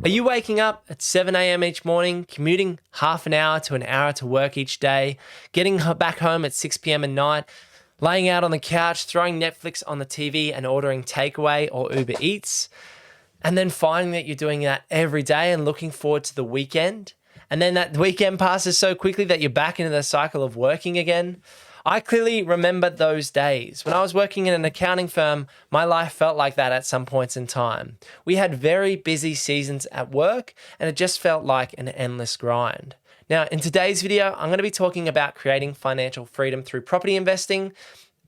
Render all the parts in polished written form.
Are you waking up at 7 a.m. each morning, commuting half an hour to an hour to work each day, getting back home at 6 p.m. at night, laying out on the couch, throwing Netflix on the TV and ordering takeaway or Uber Eats, and then finding that you're doing that every day and looking forward to the weekend? And then that weekend passes so quickly that you're back into the cycle of working again. I clearly remember those days. When I was working in an accounting firm, my life felt like that at some points in time. We had very busy seasons at work, and it just felt like an endless grind. Now, in today's video, I'm going to be talking about creating financial freedom through property investing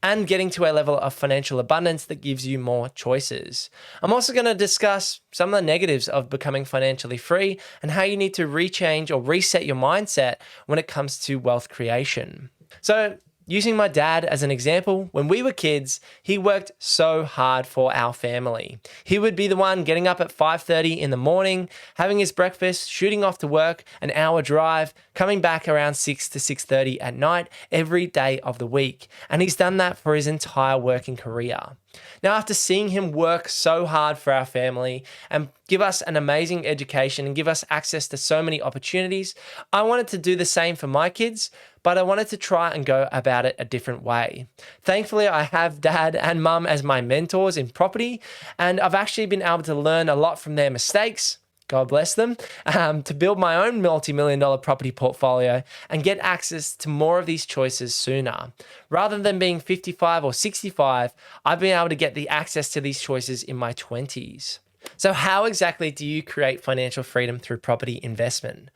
and getting to a level of financial abundance that gives you more choices. I'm also going to discuss some of the negatives of becoming financially free and how you need to rechange or reset your mindset when it comes to wealth creation. So, using my dad as an example, when we were kids, he worked so hard for our family. He would be the one getting up at 5:30 in the morning, having his breakfast, shooting off to work, an hour drive, coming back around 6 to 6:30 at night every day of the week. And he's done that for his entire working career. Now, after seeing him work so hard for our family and give us an amazing education and give us access to so many opportunities, I wanted to do the same for my kids, but I wanted to try and go about it a different way. Thankfully, I have dad and mum as my mentors in property, and I've actually been able to learn a lot from their mistakes, God bless them, to build my own multi-million-dollar property portfolio and get access to more of these choices sooner. Rather than being 55 or 65, I've been able to get the access to these choices in my 20s. So how exactly do you create financial freedom through property investment?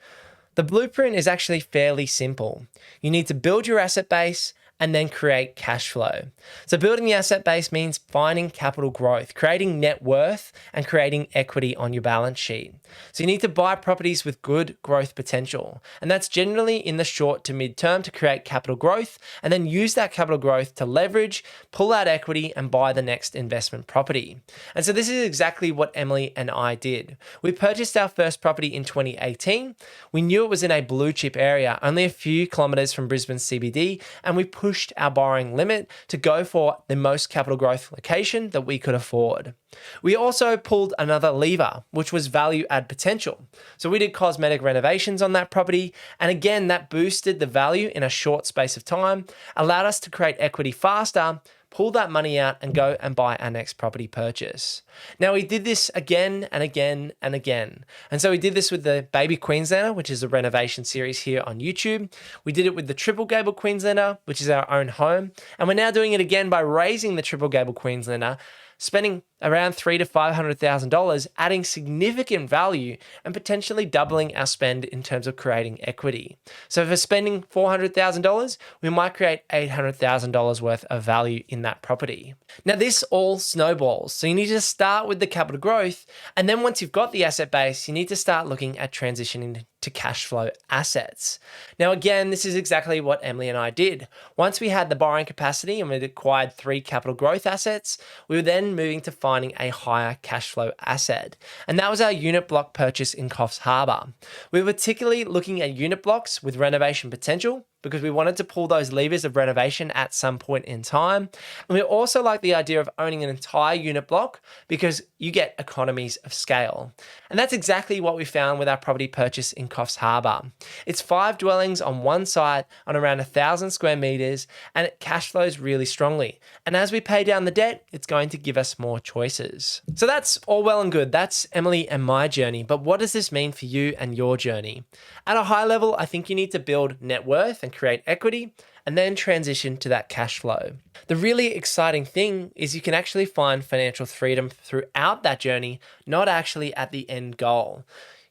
The blueprint is actually fairly simple. You need to build your asset base and then create cash flow. So building the asset base means finding capital growth, creating net worth, and creating equity on your balance sheet. So you need to buy properties with good growth potential. And that's generally in the short to mid term to create capital growth, and then use that capital growth to leverage, pull out equity, and buy the next investment property. And so this is exactly what Emily and I did. We purchased our first property in 2018. We knew it was in a blue chip area, only a few kilometers from Brisbane CBD, and we pushed our borrowing limit to go for the most capital growth location that we could afford. We also pulled another lever, which was value add potential. So we did cosmetic renovations on that property, and again, that boosted the value in a short space of time, allowed us to create equity faster, pull that money out and go and buy our next property purchase. Now, we did this again and again and again. And so we did this with the Baby Queenslander, which is a renovation series here on YouTube. We did it with the Triple Gable Queenslander, which is our own home. And we're now doing it again by raising the Triple Gable Queenslander, spending around $300,000 to $500,000, adding significant value and potentially doubling our spend in terms of creating equity. So if we're spending $400,000, we might create $800,000 worth of value in that property. Now, this all snowballs. So you need to start with the capital growth, and then once you've got the asset base, you need to start looking at transitioning to cash flow assets. Now, again, this is exactly what Emily and I did. Once we had the borrowing capacity and we'd acquired 3 capital growth assets, we were then moving to finding a higher cash flow asset. And that was our unit block purchase in Coffs Harbour. We were particularly looking at unit blocks with renovation potential because we wanted to pull those levers of renovation at some point in time. And we also like the idea of owning an entire unit block because you get economies of scale. And that's exactly what we found with our property purchase in Coffs Harbour. It's 5 dwellings on one site on around 1,000 square meters, and it cash flows really strongly. And as we pay down the debt, it's going to give us more choices. So that's all well and good. That's Emily and my journey. But what does this mean for you and your journey? At a high level, I think you need to build net worth and create equity, and then transition to that cash flow. The really exciting thing is you can actually find financial freedom throughout that journey, not actually at the end goal.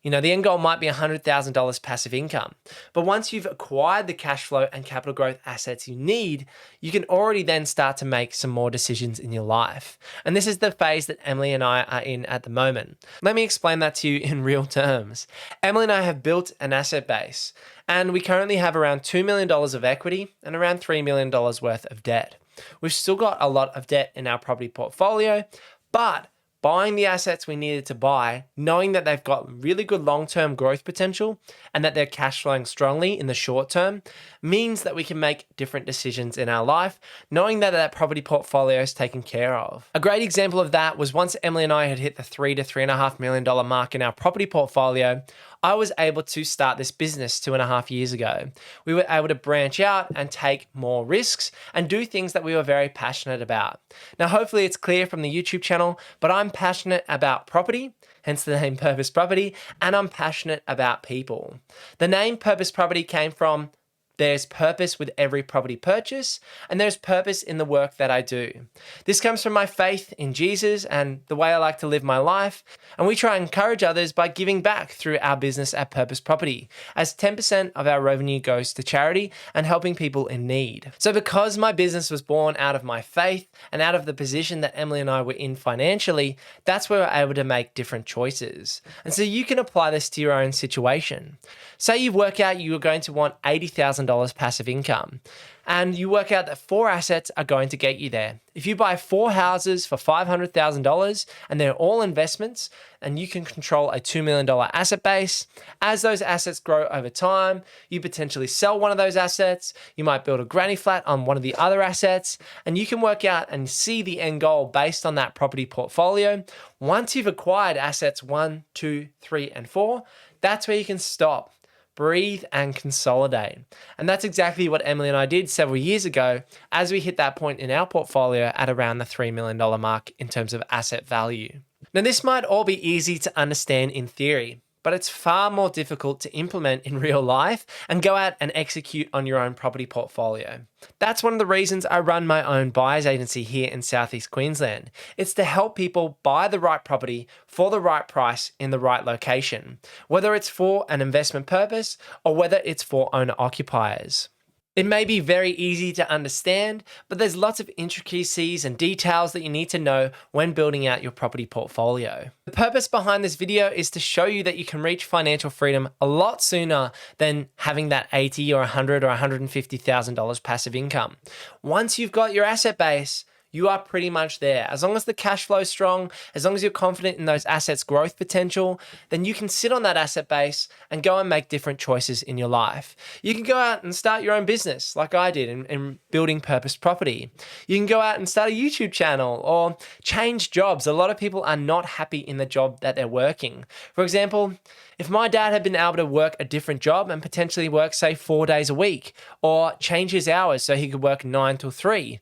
You know, the end goal might be $100,000 passive income, but once you've acquired the cash flow and capital growth assets you need, you can already then start to make some more decisions in your life. And this is the phase that Emily and I are in at the moment. Let me explain that to you in real terms. Emily and I have built an asset base, and we currently have around $2 million of equity and around $3 million worth of debt. We've still got a lot of debt in our property portfolio, but buying the assets we needed to buy, knowing that they've got really good long-term growth potential and that they're cash flowing strongly in the short term, means that we can make different decisions in our life, knowing that that property portfolio is taken care of. A great example of that was once Emily and I had hit the $3 to $3.5 million mark in our property portfolio, I was able to start this business 2.5 years ago. We were able to branch out and take more risks and do things that we were very passionate about. Now, hopefully it's clear from the YouTube channel, but I'm passionate about property, hence the name Purpose Property, and I'm passionate about people. The name Purpose Property came from there's purpose with every property purchase, and there's purpose in the work that I do. This comes from my faith in Jesus and the way I like to live my life, and we try and encourage others by giving back through our business at Purpose Property, as 10% of our revenue goes to charity and helping people in need. So because my business was born out of my faith and out of the position that Emily and I were in financially, that's where we're able to make different choices. And so you can apply this to your own situation. Say you work out you're going to want $80,000 passive income, and you work out that 4 assets are going to get you there. If you buy 4 houses for $500,000 and they're all investments, and you can control a $2 million asset base, as those assets grow over time, you potentially sell one of those assets, you might build a granny flat on one of the other assets, and you can work out and see the end goal based on that property portfolio. Once you've acquired assets 1, 2, 3, and 4, that's where you can stop, breathe, and consolidate. And that's exactly what Emily and I did several years ago as we hit that point in our portfolio at around the $3 million mark in terms of asset value. Now, this might all be easy to understand in theory, but it's far more difficult to implement in real life and go out and execute on your own property portfolio. That's one of the reasons I run my own buyers agency here in Southeast Queensland. It's to help people buy the right property for the right price in the right location, whether it's for an investment purpose or whether it's for owner occupiers. It may be very easy to understand, but there's lots of intricacies and details that you need to know when building out your property portfolio. The purpose behind this video is to show you that you can reach financial freedom a lot sooner than having that $80,000 or $100,000 or $150,000 passive income. Once you've got your asset base, you are pretty much there. As long as the cash flow is strong, as long as you're confident in those assets' growth potential, then you can sit on that asset base and go and make different choices in your life. You can go out and start your own business like I did in building Purpose Property. You can go out and start a YouTube channel or change jobs. A lot of people are not happy in the job that they're working. For example, if my dad had been able to work a different job and potentially work, say, 4 days a week, or change his hours so he could work 9 till 3,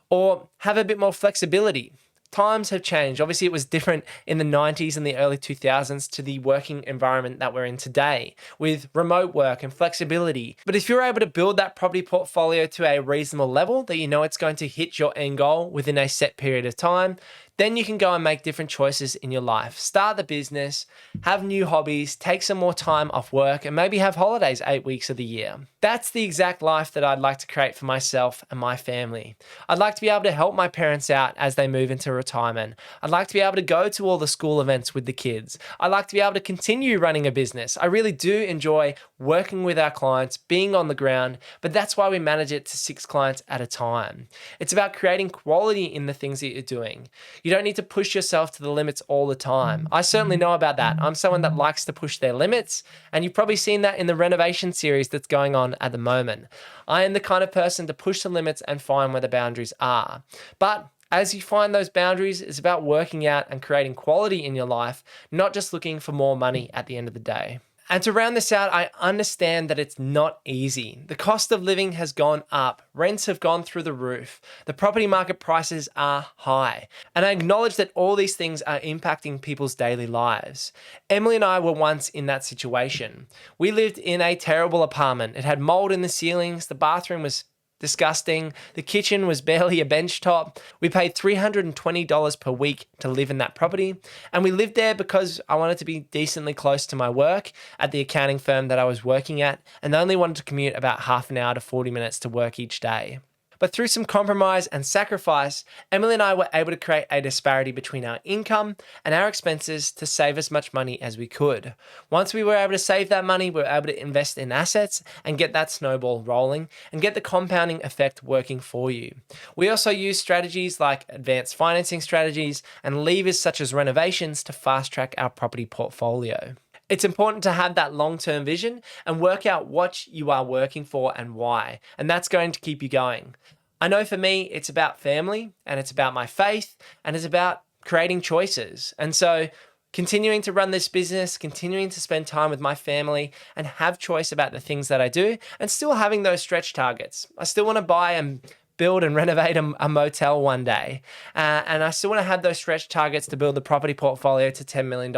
or have a bit more flexibility. Times have changed. Obviously, it was different in the 90s and the early 2000s to the working environment that we're in today with remote work and flexibility. But if you're able to build that property portfolio to a reasonable level that you know it's going to hit your end goal within a set period of time, then you can go and make different choices in your life. Start the business, have new hobbies, take some more time off work, and maybe have holidays 8 weeks of the year. That's the exact life that I'd like to create for myself and my family. I'd like to be able to help my parents out as they move into retirement. I'd like to be able to go to all the school events with the kids. I'd like to be able to continue running a business. I really do enjoy working with our clients, being on the ground, but that's why we manage it to 6 clients at a time. It's about creating quality in the things that you're doing. You don't need to push yourself to the limits all the time. I certainly know about that. I'm someone that likes to push their limits, and you've probably seen that in the Renovation series that's going on at the moment. I am the kind of person to push the limits and find where the boundaries are. But as you find those boundaries, it's about working out and creating quality in your life, not just looking for more money at the end of the day. And to round this out, I understand that it's not easy. The cost of living has gone up. Rents have gone through the roof. The property market prices are high. And I acknowledge that all these things are impacting people's daily lives. Emily and I were once in that situation. We lived in a terrible apartment. It had mold in the ceilings. The bathroom was disgusting. The kitchen was barely a bench top. We paid $320 per week to live in that property. And we lived there because I wanted to be decently close to my work at the accounting firm that I was working at, and only wanted to commute about half an hour to 40 minutes to work each day. But through some compromise and sacrifice, Emily and I were able to create a disparity between our income and our expenses to save as much money as we could. Once we were able to save that money, we were able to invest in assets and get that snowball rolling and get the compounding effect working for you. We also use strategies like advanced financing strategies and levers such as renovations to fast track our property portfolio. It's important to have that long-term vision and work out what you are working for and why, and that's going to keep you going. I know for me, it's about family and it's about my faith and it's about creating choices. And so continuing to run this business, continuing to spend time with my family and have choice about the things that I do and still having those stretch targets. I still want to buy and build and renovate a motel one day. And I still want to have those stretch targets to build the property portfolio to $10 million.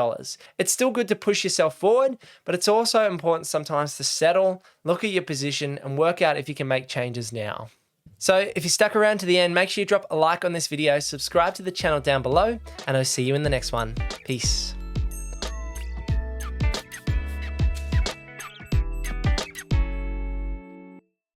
It's still good to push yourself forward, but it's also important sometimes to settle, look at your position and work out if you can make changes now. So if you stuck around to the end, make sure you drop a like on this video, subscribe to the channel down below, and I'll see you in the next one. Peace.